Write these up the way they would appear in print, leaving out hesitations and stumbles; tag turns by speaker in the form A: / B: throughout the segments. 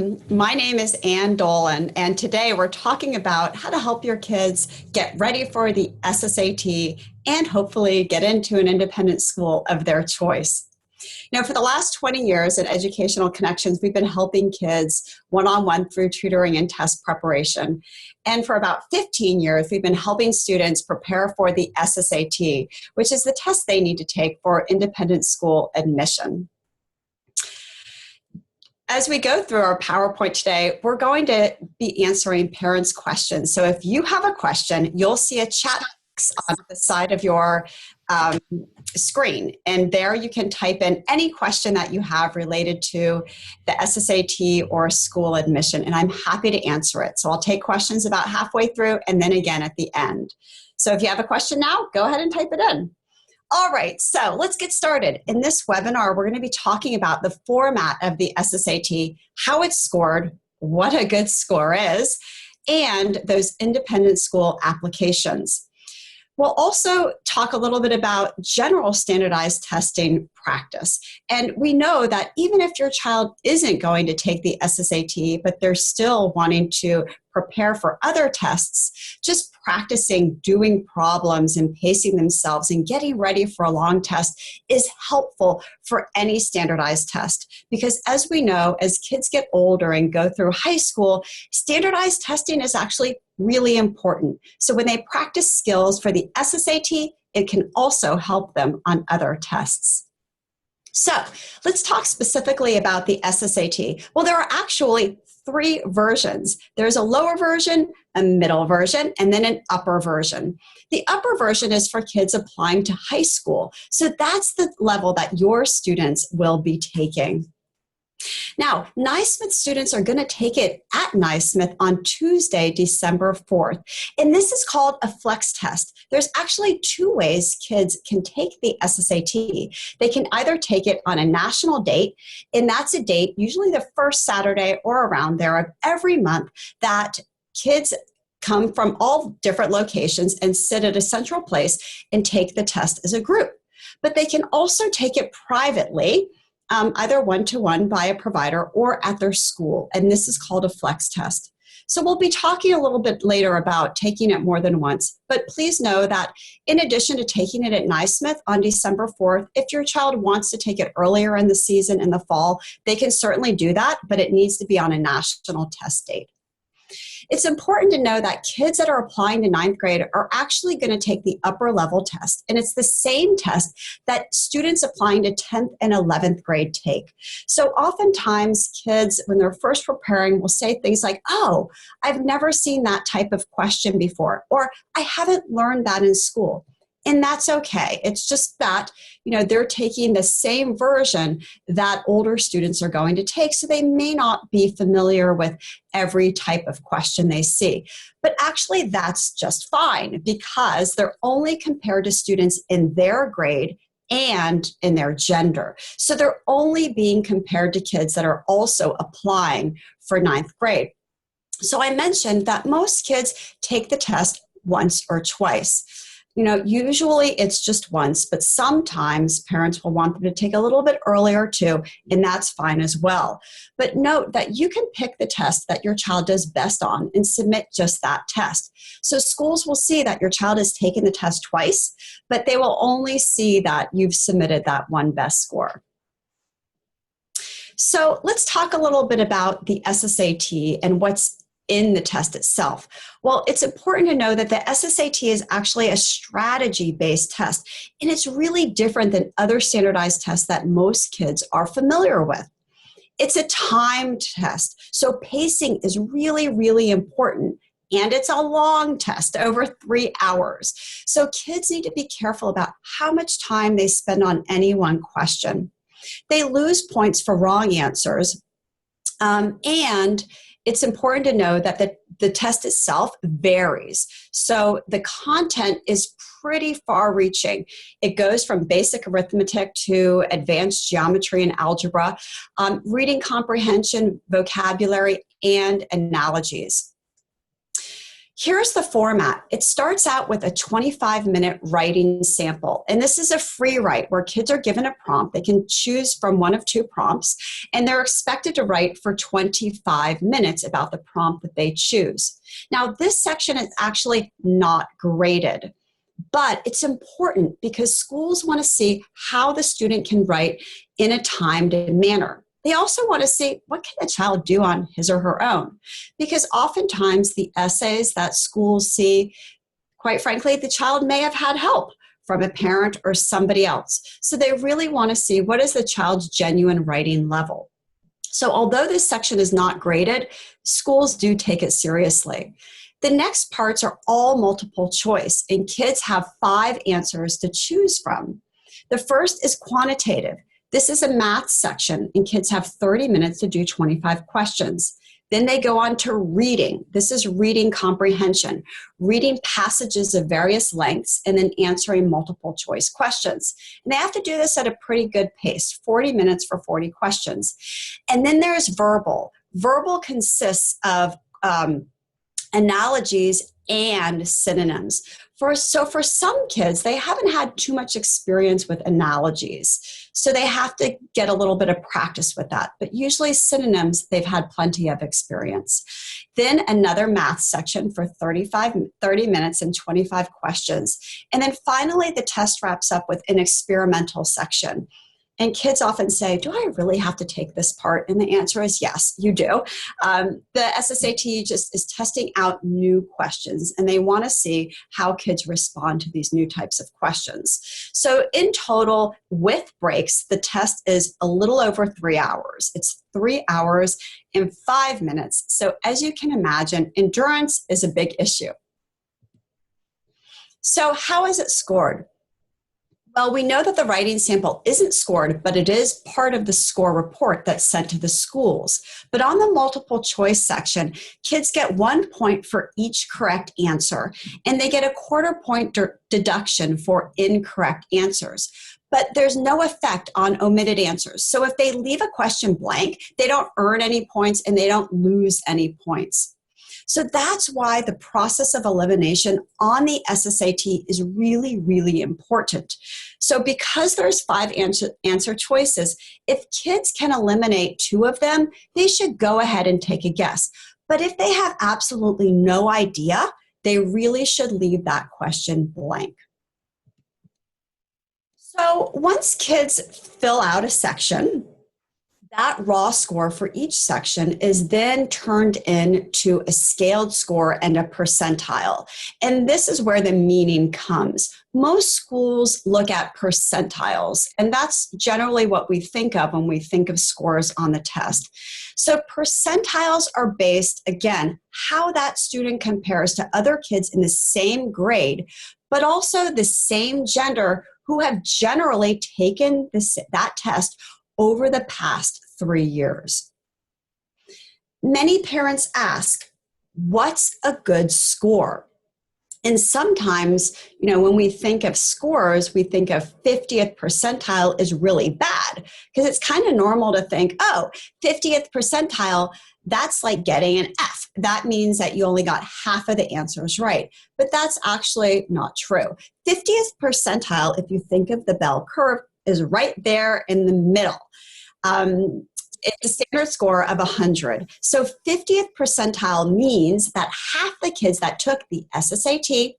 A: My name is Ann Dolan, and today we're talking about how to help your kids get ready for the SSAT and hopefully get into an independent school of their choice. Now, for the last 20 years at Educational Connections, we've been helping kids one-on-one through tutoring and test preparation. And for about 15 years, we've been helping students prepare for the SSAT, which is the test they need to take for independent school admission. As we go through our PowerPoint today, we're going to be answering parents' questions. So if you have a question, you'll see a chat box on the side of your screen. And there you can type in any question that you have related to the SSAT or school admission, and I'm happy to answer it. So I'll take questions about halfway through and then again at the end. So if you have a question now, go ahead and type it in. All right, so let's get started. In this webinar, we're going to be talking about the format of the SSAT, how it's scored, what a good score is, and those independent school applications. We'll also talk a little bit about general standardized testing practice. And we know that even if your child isn't going to take the SSAT, but they're still wanting to prepare for other tests, just practicing doing problems and pacing themselves and getting ready for a long test is helpful for any standardized test. Because as we know, as kids get older and go through high school, standardized testing is actually really important. So when they practice skills for the SSAT, it can also help them on other tests. So let's talk specifically about the SSAT. Well, there are actually three versions. There's a lower version, a middle version, and then an upper version. The upper version is for kids applying to high school. So that's the level that your students will be taking. Now, Nysmith students are going to take it at Nysmith on Tuesday, December 4th. And this is called a flex test. There's actually two ways kids can take the SSAT. They can either take it on a national date, and that's a date, usually the first Saturday or around there of every month, that kids come from all different locations and sit at a central place and take the test as a group. But they can also take it privately, either one-to-one by a provider or at their school, and this is called a flex test. So we'll be talking a little bit later about taking it more than once, but please know that in addition to taking it at Nysmith on December 4th, if your child wants to take it earlier in the season in the fall, they can certainly do that, but it needs to be on a national test date. It's important to know that kids that are applying to 9th grade are actually going to take the upper level test, and it's the same test that students applying to 10th and 11th grade take. So oftentimes kids, when they're first preparing, will say things like, oh, I've never seen that type of question before, or I haven't learned that in school. And that's okay. It's just that, they're taking the same version that older students are going to take, so they may not be familiar with every type of question they see. But actually, that's just fine because they're only compared to students in their grade and in their gender. So they're only being compared to kids that are also applying for 9th grade. So I mentioned that most kids take the test once or twice. Usually it's just once, but sometimes parents will want them to take a little bit earlier too, and that's fine as well. But note that you can pick the test that your child does best on and submit just that test. So schools will see that your child has taken the test twice, but they will only see that you've submitted that one best score. So let's talk a little bit about the SSAT and what's in the test itself. Well, it's important to know that the SSAT is actually a strategy-based test, and it's really different than other standardized tests that most kids are familiar with. It's a timed test, so pacing is really, really important, and it's a long test, over 3 hours. So kids need to be careful about how much time they spend on any one question. They lose points for wrong answers, and it's important to know that the test itself varies. So the content is pretty far-reaching. It goes from basic arithmetic to advanced geometry and algebra, reading comprehension, vocabulary, and analogies. Here's the format. It starts out with a 25-minute writing sample. And this is a free write where kids are given a prompt. They can choose from one of two prompts, and they're expected to write for 25 minutes about the prompt that they choose. Now, this section is actually not graded, but it's important because schools want to see how the student can write in a timed manner. They also want to see what can the child do on his or her own, because oftentimes the essays that schools see, quite frankly, the child may have had help from a parent or somebody else. So they really want to see what is the child's genuine writing level. So although this section is not graded, schools do take it seriously. The next parts are all multiple choice, and kids have 5 answers to choose from. The first is quantitative. This is a math section, and kids have 30 minutes to do 25 questions. Then they go on to reading. This is reading comprehension, reading passages of various lengths, and then answering multiple choice questions. And they have to do this at a pretty good pace, 40 minutes for 40 questions. And then there's verbal. Verbal consists of analogies and synonyms. So for some kids, they haven't had too much experience with analogies. So they have to get a little bit of practice with that. But usually synonyms, they've had plenty of experience. Then another math section for 30 minutes and 25 questions. And then finally, the test wraps up with an experimental section. And kids often say, do I really have to take this part? And the answer is yes, you do. The SSAT just is testing out new questions, and they want to see how kids respond to these new types of questions. So in total, with breaks, the test is a little over 3 hours. It's 3 hours and 5 minutes. So as you can imagine, endurance is a big issue. So how is it scored? Well, we know that the writing sample isn't scored, but it is part of the score report that's sent to the schools. But on the multiple choice section, kids get 1 point for each correct answer, and they get a quarter point deduction for incorrect answers. But there's no effect on omitted answers. So if they leave a question blank, they don't earn any points and they don't lose any points. So that's why the process of elimination on the SSAT is really, really important. So because there's 5 answer choices, if kids can eliminate 2 of them, they should go ahead and take a guess. But if they have absolutely no idea, they really should leave that question blank. So once kids fill out a section, that raw score for each section is then turned into a scaled score and a percentile. And this is where the meaning comes. Most schools look at percentiles, and that's generally what we think of when we think of scores on the test. So percentiles are based, again, how that student compares to other kids in the same grade, but also the same gender who have generally taken that test over the past 3 years. Many parents ask, what's a good score? And sometimes, when we think of scores, we think of 50th percentile is really bad, because it's kind of normal to think, 50th percentile, that's like getting an F. That means that you only got half of the answers right. But that's actually not true. 50th percentile, if you think of the bell curve, is right there in the middle. It's a standard score of 100. So 50th percentile means that half the kids that took the SSAT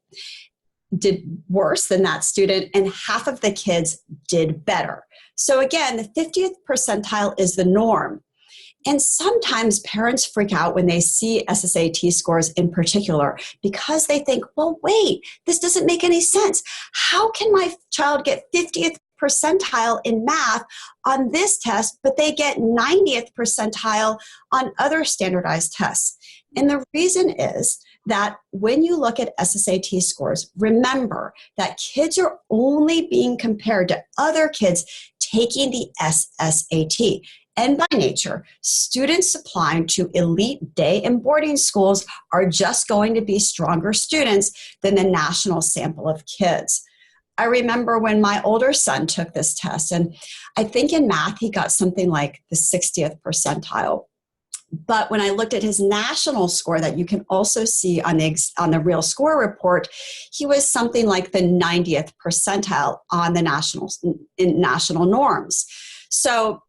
A: did worse than that student, and half of the kids did better. So again, the 50th percentile is the norm. And sometimes parents freak out when they see SSAT scores in particular, because they think, well, wait, this doesn't make any sense. How can my child get 50th percentile in math on this test, but they get 90th percentile on other standardized tests? And the reason is that when you look at SSAT scores, remember that kids are only being compared to other kids taking the SSAT. And by nature, students applying to elite day and boarding schools are just going to be stronger students than the national sample of kids. I remember when my older son took this test, and I think in math he got something like the 60th percentile. But when I looked at his national score that you can also see on the real score report, he was something like the 90th percentile on the national norms. So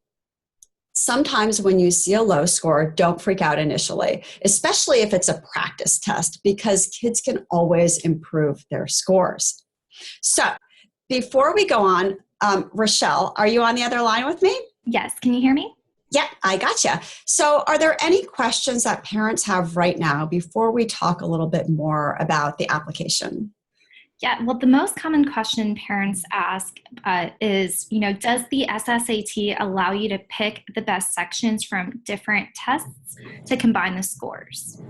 A: sometimes when you see a low score, don't freak out initially, especially if it's a practice test, because kids can always improve their scores. So before we go on, Rochelle, are you on the other line with me?
B: Yes. Can you hear me?
A: Yeah, I gotcha. So are there any questions that parents have right now before we talk a little bit more about the application?
B: Yeah, well, the most common question parents ask is, does the SSAT allow you to pick the best sections from different tests to combine the scores?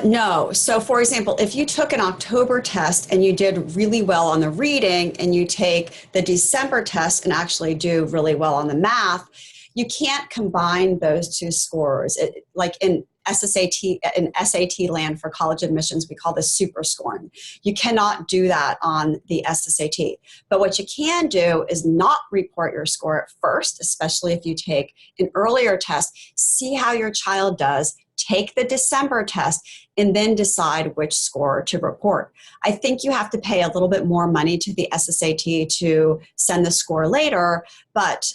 A: No. So for example, if you took an October test and you did really well on the reading, and you take the December test and actually do really well on the math, you can't combine those two scores. Like in SSAT, in SAT land for college admissions, we call this super scoring. You cannot do that on the SSAT. But what you can do is not report your score at first, especially if you take an earlier test. See how your child does. Take the December test and then decide which score to report. I think you have to pay a little bit more money to the SSAT to send the score later, but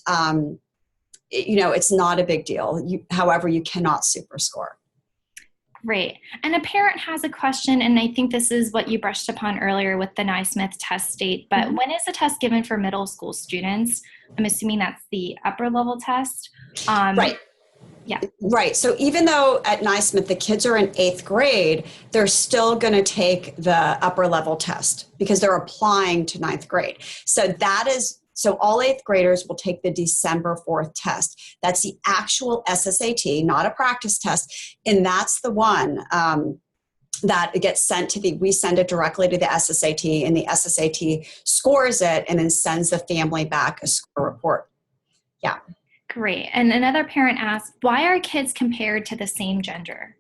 A: it's not a big deal. However, you cannot super score.
B: Great. And a parent has a question, and I think this is what you brushed upon earlier with the Nysmith test date, but when is the test given for middle school students? I'm assuming that's the upper level test.
A: Right.
B: Yeah.
A: Right. So even though at Nysmith the kids are in 8th grade, they're still going to take the upper level test because they're applying to 9th grade. So all 8th graders will take the December 4th test. That's the actual SSAT, not a practice test. And that's the one that gets sent we send it directly to the SSAT, and the SSAT scores it and then sends the family back a score report. Yeah.
B: Great. And another parent asked, why are kids compared to the same gender?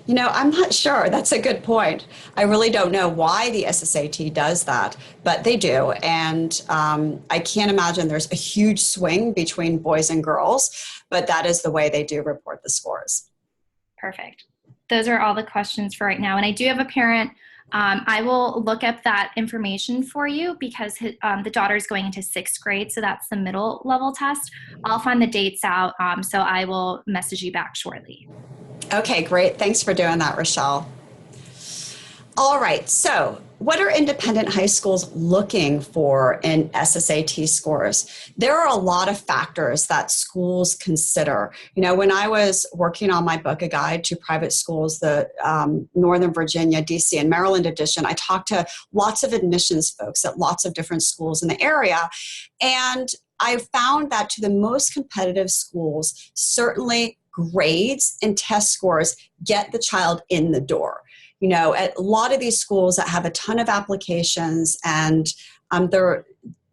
A: I'm not sure. That's a good point. I really don't know why the SSAT does that, but they do. And I can't imagine there's a huge swing between boys and girls, but that is the way they do report the scores.
B: Perfect. Those are all the questions for right now. And I do have a parent. I will look up that information for you because the daughter is going into 6th grade, so that's the middle level test. I'll find the dates out, so I will message you back shortly.
A: Okay, great. Thanks for doing that, Rochelle. All right, so what are independent high schools looking for in SSAT scores? There are a lot of factors that schools consider. When I was working on my book, A Guide to Private Schools, the Northern Virginia, DC, and Maryland edition, I talked to lots of admissions folks at lots of different schools in the area. And I found that to the most competitive schools, certainly grades and test scores get the child in the door. At a lot of these schools that have a ton of applications, and they're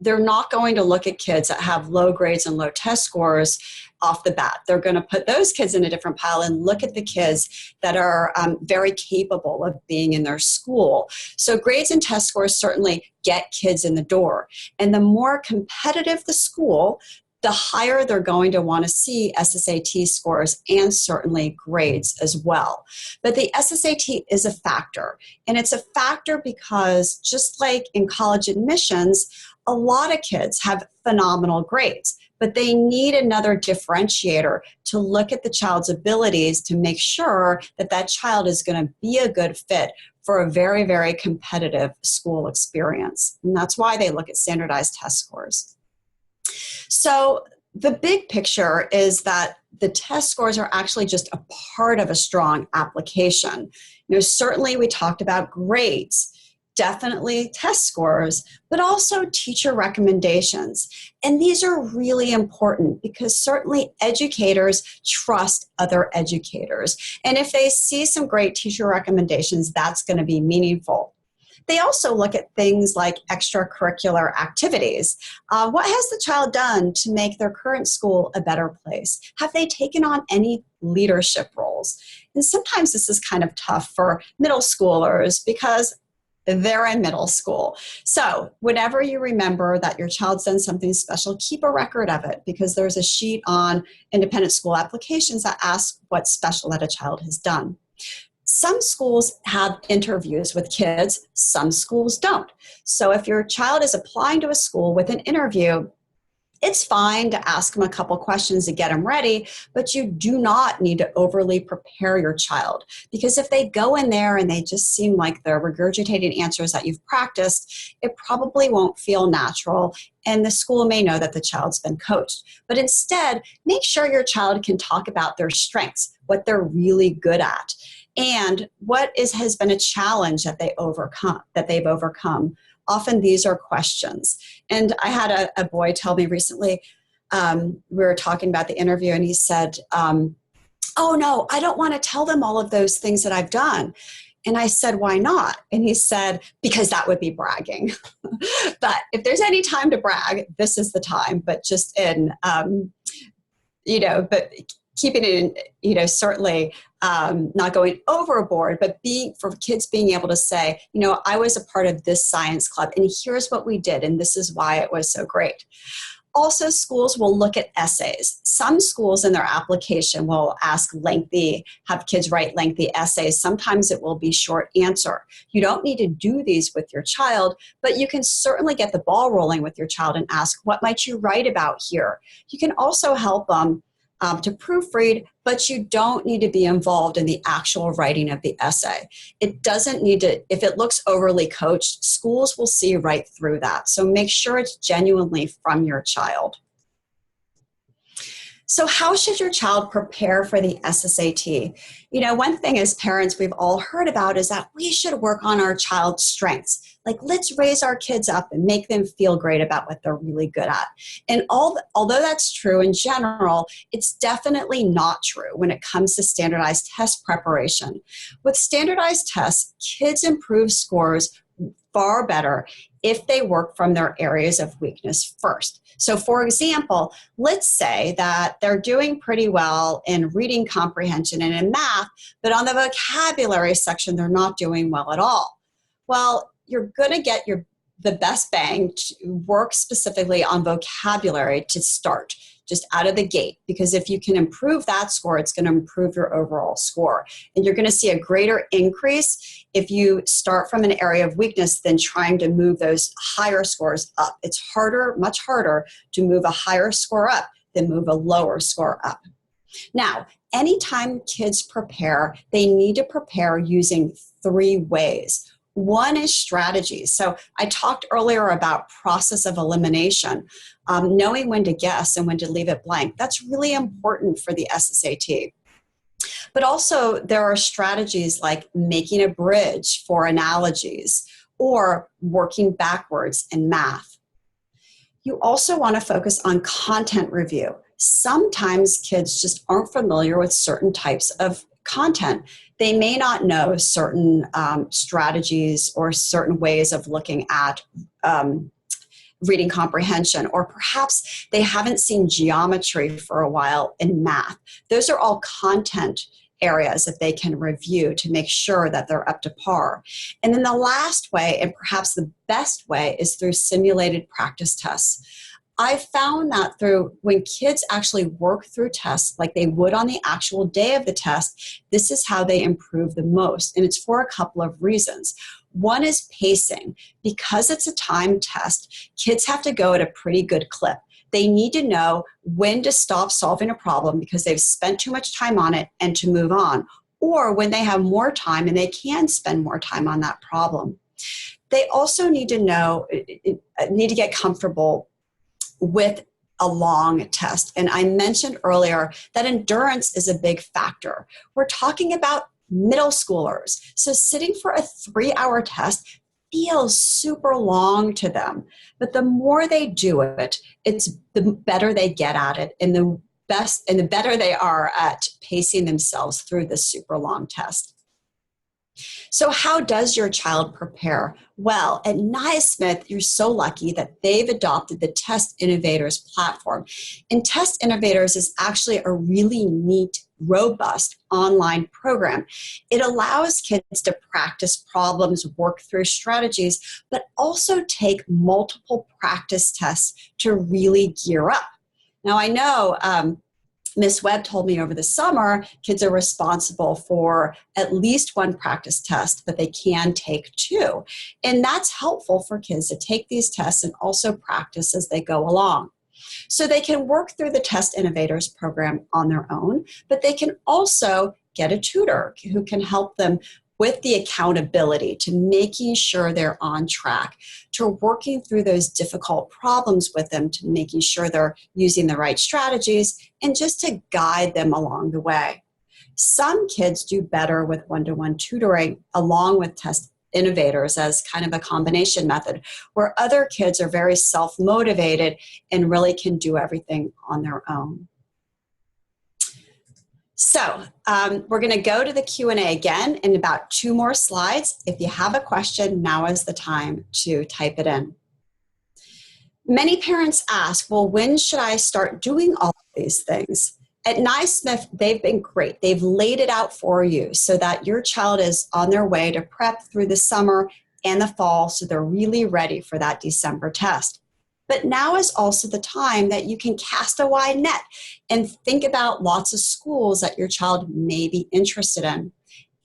A: not going to look at kids that have low grades and low test scores off the bat. They're going to put those kids in a different pile and look at the kids that are very capable of being in their school. So grades and test scores certainly get kids in the door. And the more competitive the school, the higher they're going to want to see SSAT scores and certainly grades as well. But the SSAT is a factor, and it's a factor because just like in college admissions, a lot of kids have phenomenal grades, but they need another differentiator to look at the child's abilities to make sure that that child is going to be a good fit for a very, very competitive school experience. And that's why they look at standardized test scores. So the big picture is that the test scores are actually just a part of a strong application. Certainly we talked about grades, definitely test scores, but also teacher recommendations. And these are really important because certainly educators trust other educators. And if they see some great teacher recommendations, that's going to be meaningful. They also look at things like extracurricular activities. What has the child done to make their current school a better place? Have they taken on any leadership roles? And sometimes this is kind of tough for middle schoolers because they're in middle school. So whenever you remember that your child's done something special, keep a record of it, because there's a sheet on independent school applications that asks what's special that a child has done. Some schools have interviews with kids, some schools don't. So if your child is applying to a school with an interview, it's fine to ask them a couple questions to get them ready, but you do not need to overly prepare your child, because if they go in there and they just seem like they're regurgitating answers that you've practiced, it probably won't feel natural, and the school may know that the child's been coached. But instead, make sure your child can talk about their strengths, what they're really good at, and what has been a challenge that they've overcome. Often these are questions. And I had a boy tell me recently, we were talking about the interview, and he said, oh no, I don't want to tell them all of those things that I've done. And I said, why not? And he said, because that would be bragging. But if there's any time to brag, this is the time, but just in, but keeping it in, certainly not going overboard, but for kids being able to say, I was a part of this science club, and here's what we did, and this is why it was so great. Also, schools will look at essays. Some schools in their application will have kids write lengthy essays. Sometimes it will be short answer. You don't need to do these with your child, but you can certainly get the ball rolling with your child and ask, what might you write about here? You can also help them to proofread, but you don't need to be involved in the actual writing of the essay. It doesn't need to, if it looks overly coached, schools will see right through that. So make sure it's genuinely from your child. So how should your child prepare for the SSAT? One thing as parents we've all heard about is that we should work on our child's strengths. Like, let's raise our kids up and make them feel great about what they're really good at. And although that's true in general, it's definitely not true when it comes to standardized test preparation. With standardized tests, kids improve scores far better if they work from their areas of weakness first. So for example, let's say that they're doing pretty well in reading comprehension and in math, but on the vocabulary section, they're not doing well at all. Well, you're going to get the best bang to work specifically on vocabulary to start, just out of the gate, because if you can improve that score, it's going to improve your overall score. And you're going to see a greater increase if you start from an area of weakness than trying to move those higher scores up. It's much harder to move a higher score up than move a lower score up. Now, anytime kids prepare, they need to prepare using 3 ways. One is strategies. So I talked earlier about process of elimination, knowing when to guess and when to leave it blank. That's really important for the SSAT. But also there are strategies like making a bridge for analogies or working backwards in math. You also want to focus on content review. Sometimes kids just aren't familiar with certain types of content. They may not know certain strategies or certain ways of looking at reading comprehension, or perhaps they haven't seen geometry for a while in math. Those are all content areas that they can review to make sure that they're up to par. And then the last way, and perhaps the best way, is through simulated practice tests. I found that when kids actually work through tests like they would on the actual day of the test, this is how they improve the most. And it's for a couple of reasons. One is pacing. Because it's a timed test, kids have to go at a pretty good clip. They need to know when to stop solving a problem because they've spent too much time on it and to move on, or when they have more time and they can spend more time on that problem. They also need to get comfortable with a long test. And I mentioned earlier that endurance is a big factor. We're talking about middle schoolers. So sitting for a 3-hour test feels super long to them. But the more they do it, the better they get at it, and the better they are at pacing themselves through this super long test. So how does your child prepare? Well, at Nysmith, you're so lucky that they've adopted the Test Innovators platform. And Test Innovators is actually a really neat robust online program. It allows kids to practice problems, work through strategies, but also take multiple practice tests to really gear up. Now, I know Ms. Webb told me over the summer, kids are responsible for at least one practice test, but they can take two. And that's helpful for kids to take these tests and also practice as they go along. So they can work through the Test Innovators program on their own, but they can also get a tutor who can help them with the accountability to making sure they're on track, to working through those difficult problems with them, to making sure they're using the right strategies, and just to guide them along the way. Some kids do better with one-to-one tutoring along with Test Innovators as kind of a combination method, where other kids are very self-motivated and really can do everything on their own. So we're going to go to the Q&A again in about 2 more slides. If you have a question, now is the time to type it in. Many parents ask, well, when should I start doing all of these things? At Nysmith, they've been great. They've laid it out for you so that your child is on their way to prep through the summer and the fall, so they're really ready for that December test. But now is also the time that you can cast a wide net and think about lots of schools that your child may be interested in.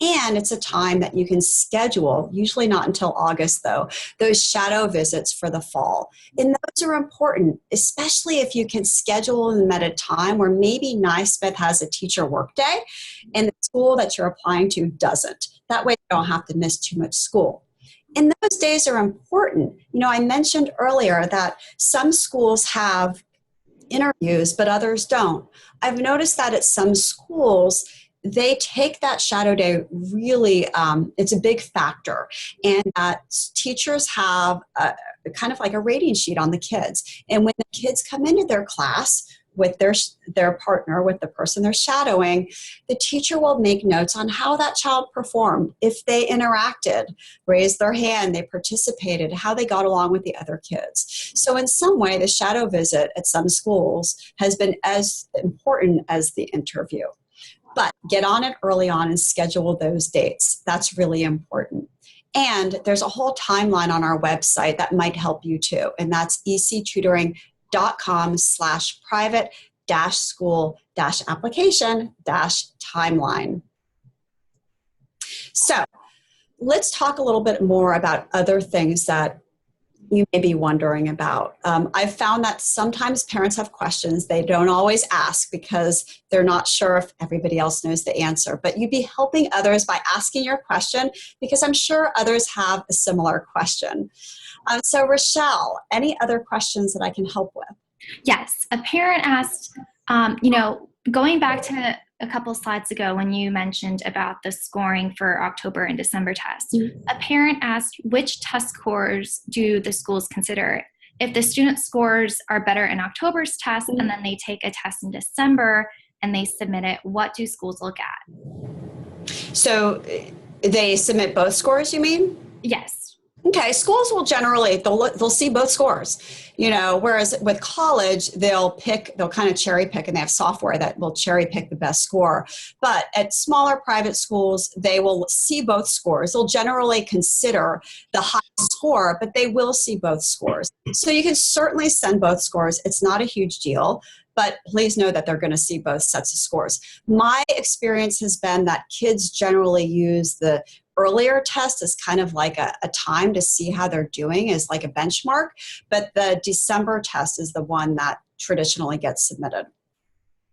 A: And it's a time that you can schedule, usually not until August though, those shadow visits for the fall. And those are important, especially if you can schedule them at a time where maybe Nysmith has a teacher workday and the school that you're applying to doesn't. That way you don't have to miss too much school. And those days are important. You know, I mentioned earlier that some schools have interviews, but others don't. I've noticed that at some schools, they take that shadow day really, it's a big factor. And teachers have kind of like a rating sheet on the kids. And when the kids come into their class with their partner, with the person they're shadowing, the teacher will make notes on how that child performed, if they interacted, raised their hand, they participated, how they got along with the other kids. So in some way, the shadow visit at some schools has been as important as the interview. But get on it early on and schedule those dates. That's really important. And there's a whole timeline on our website that might help you too, and that's ectutoring.com/private-school-application-timeline. So let's talk a little bit more about other things that you may be wondering about. I've found that sometimes parents have questions they don't always ask because they're not sure if everybody else knows the answer. But you'd be helping others by asking your question because I'm sure others have a similar question. So Rochelle, any other questions that I can help with?
B: Yes, a parent asked, going back to a couple slides ago when you mentioned about the scoring for October and December tests, a parent asked which test scores do the schools consider? If the student scores are better in October's test and then they take a test in December and they submit it, what do schools look at?
A: So they submit both scores, you mean?
B: Yes.
A: Okay, schools will generally, they'll see both scores, whereas with college, they'll kind of cherry pick, and they have software that will cherry pick the best score. But at smaller private schools, they will see both scores. They'll generally consider the highest score, but they will see both scores. So you can certainly send both scores. It's not a huge deal, but please know that they're going to see both sets of scores. My experience has been that kids generally use the earlier test as kind of like a time to see how they're doing, as like a benchmark, but the December test is the one that traditionally gets submitted.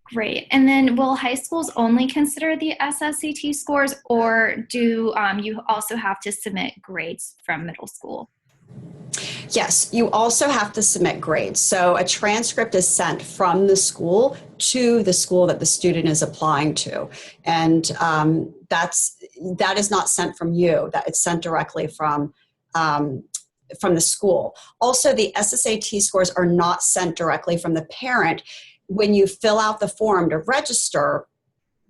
B: Great. And then will high schools only consider the SSAT scores, or do you also have to submit grades from middle school?
A: Yes, you also have to submit grades. So a transcript is sent from the school to the school that the student is applying to. And that is not sent from you, that it's sent directly from the school. Also, the SSAT scores are not sent directly from the parent. When you fill out the form to register,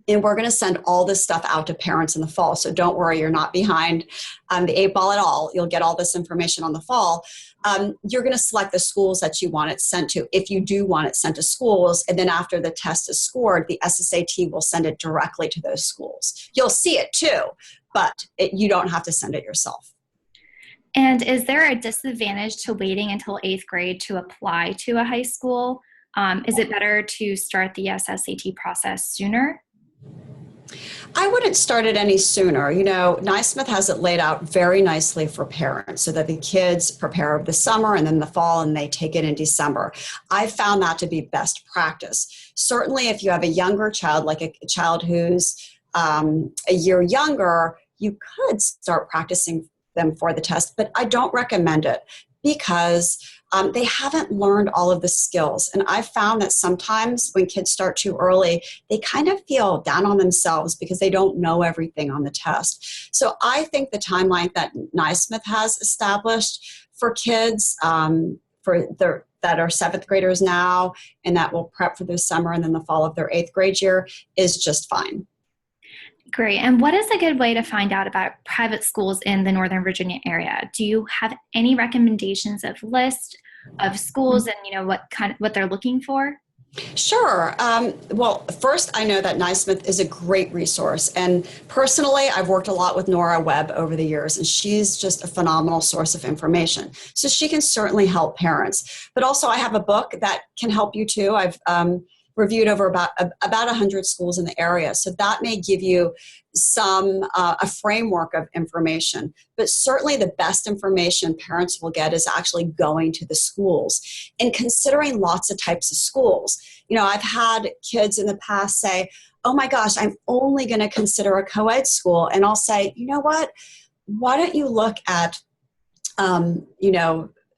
A: And we're going to send all this stuff out to parents in the fall. So don't worry, you're not behind the 8 ball at all. You'll get all this information on the fall. You're going to select the schools that you want it sent to, if you do want it sent to schools. And then after the test is scored, the SSAT will send it directly to those schools. You'll see it too, but you don't have to send it yourself.
B: And is there a disadvantage to waiting until 8th grade to apply to a high school? Is it better to start the SSAT process sooner?
A: I wouldn't start it any sooner. You know, Nysmith has it laid out very nicely for parents so that the kids prepare over the summer and then the fall and they take it in December. I found that to be best practice. Certainly if you have a younger child, like a child who's a year younger, you could start practicing them for the test, but I don't recommend it because they haven't learned all of the skills. And I found that sometimes when kids start too early, they kind of feel down on themselves because they don't know everything on the test. So I think the timeline that Nysmith has established for kids that are 7th graders now and that will prep for the summer and then the fall of their 8th grade year is just fine.
B: Great. And what is a good way to find out about private schools in the Northern Virginia area? Do you have any recommendations of list of schools and what they're looking for?
A: Sure. Well, first, I know that Nysmith is a great resource. And personally, I've worked a lot with Nora Webb over the years, and she's just a phenomenal source of information. So she can certainly help parents. But also, I have a book that can help you too. I've reviewed over about 100 schools in the area. So that may give you a framework of information. But certainly the best information parents will get is actually going to the schools and considering lots of types of schools. You know, I've had kids in the past say, oh my gosh, I'm only going to consider a co-ed school. And I'll say, you know what, why don't you look at,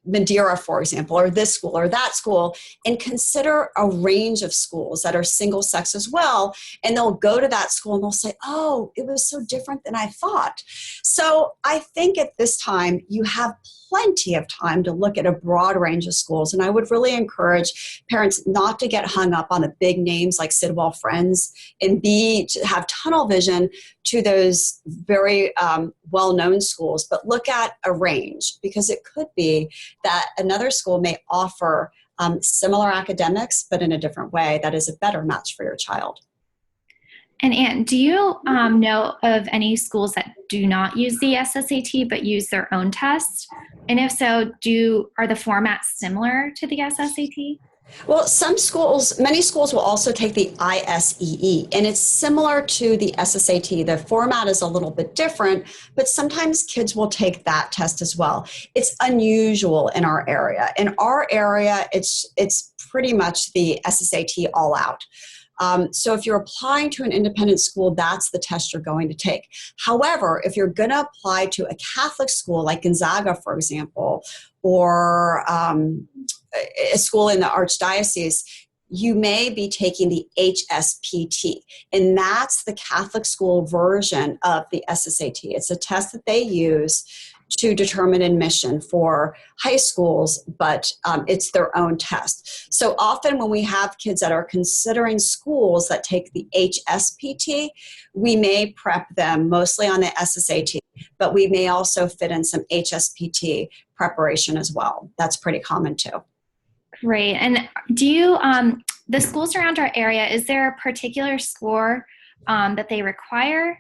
A: Madeira, for example, or this school or that school, and consider a range of schools that are single sex as well. And they'll go to that school and they'll say, oh, it was so different than I thought. So I think at this time, you have plenty of time to look at a broad range of schools. And I would really encourage parents not to get hung up on the big names like Sidwell Friends, and to have tunnel vision to those very well-known schools, but look at a range, because it could be that another school may offer similar academics, but in a different way that is a better match for your child.
B: And Anne, do you know of any schools that do not use the SSAT but use their own test? And if so, are the formats similar to the SSAT?
A: Well, many schools will also take the ISEE, and it's similar to the SSAT. The format is a little bit different, but sometimes kids will take that test as well. It's unusual in our area. In our area, it's pretty much the SSAT all out. So if you're applying to an independent school, that's the test you're going to take. However, if you're going to apply to a Catholic school like Gonzaga, for example, or a school in the Archdiocese, you may be taking the HSPT, and that's the Catholic school version of the SSAT. It's a test that they use to determine admission for high schools, but it's their own test. So often when we have kids that are considering schools that take the HSPT, we may prep them mostly on the SSAT, but we may also fit in some HSPT preparation as well. That's pretty common too.
B: Great. And do you, the schools around our area, is there a particular score that they require?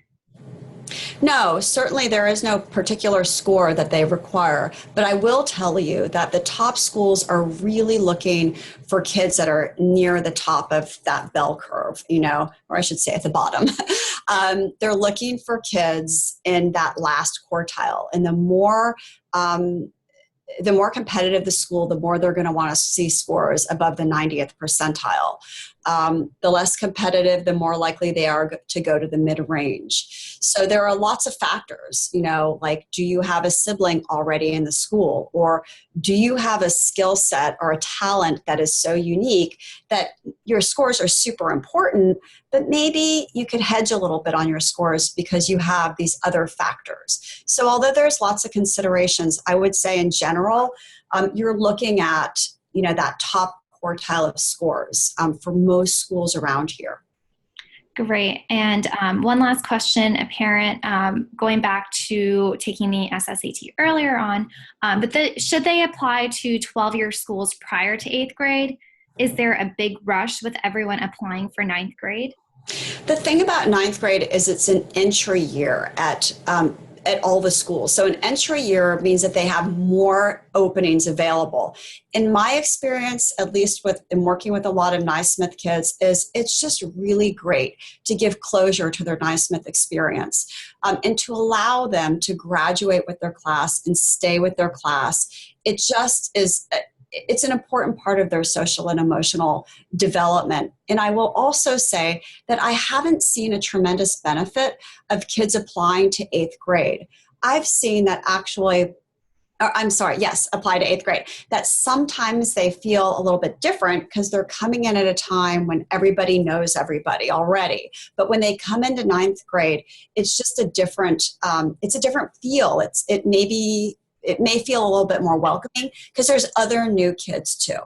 A: No, certainly there is no particular score that they require, but I will tell you that the top schools are really looking for kids that are near the top of that bell curve, or I should say at the bottom. They're looking for kids in that last quartile, and the more competitive the school, the more they're going to want to see scores above the 90th percentile. The less competitive, the more likely they are to go to the mid-range. So there are lots of factors, like do you have a sibling already in the school? Or do you have a skill set or a talent that is so unique that your scores are super important, but maybe you could hedge a little bit on your scores because you have these other factors. So although there's lots of considerations, I would say in general, you're looking at, that top quartile of scores for most schools around here.
B: Great. And one last question, a parent, going back to taking the SSAT earlier on, should they apply to 12-year schools prior to 8th grade? Is there a big rush with everyone applying for 9th grade?
A: The thing about ninth grade is it's an entry year at all the schools. So an entry year means that they have more openings available. In my experience, at least in working with a lot of Nysmith kids, is it's just really great to give closure to their Nysmith experience and to allow them to graduate with their class and stay with their class. It just is. It's an important part of their social and emotional development. And I will also say that I haven't seen a tremendous benefit of kids applying to 8th grade. I've seen that apply to 8th grade, that sometimes they feel a little bit different because they're coming in at a time when everybody knows everybody already. But when they come into 9th grade, it's just a different feel. It may feel a little bit more welcoming because there's other new kids too.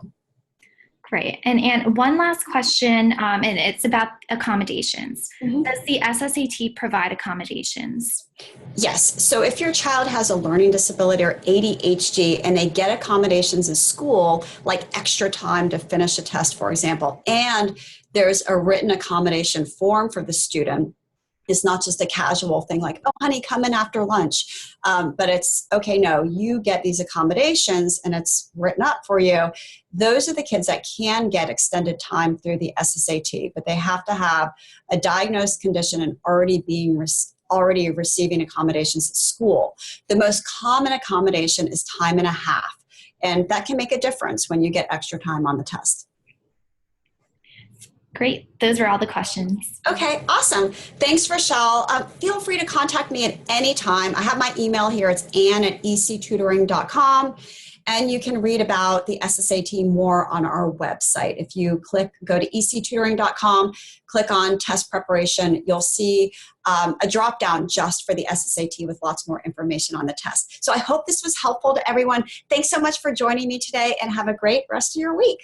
B: Great. And one last question, and it's about accommodations. Mm-hmm. Does the SSAT provide accommodations?
A: Yes. So if your child has a learning disability or ADHD and they get accommodations at school, like extra time to finish a test, for example, and there's a written accommodation form for the student, it's not just a casual thing like, oh, honey, come in after lunch. But it's, okay, no, you get these accommodations and it's written up for you. Those are the kids that can get extended time through the SSAT, but they have to have a diagnosed condition and already receiving accommodations at school. The most common accommodation is time and a half. And that can make a difference when you get extra time on the test.
B: Great. Those are all the questions.
A: Okay, awesome. Thanks, Rochelle. Feel free to contact me at any time. I have my email here. It's ann@ectutoring.com. And you can read about the SSAT more on our website. If you go to ectutoring.com, click on test preparation, you'll see a drop down just for the SSAT with lots more information on the test. So I hope this was helpful to everyone. Thanks so much for joining me today and have a great rest of your week.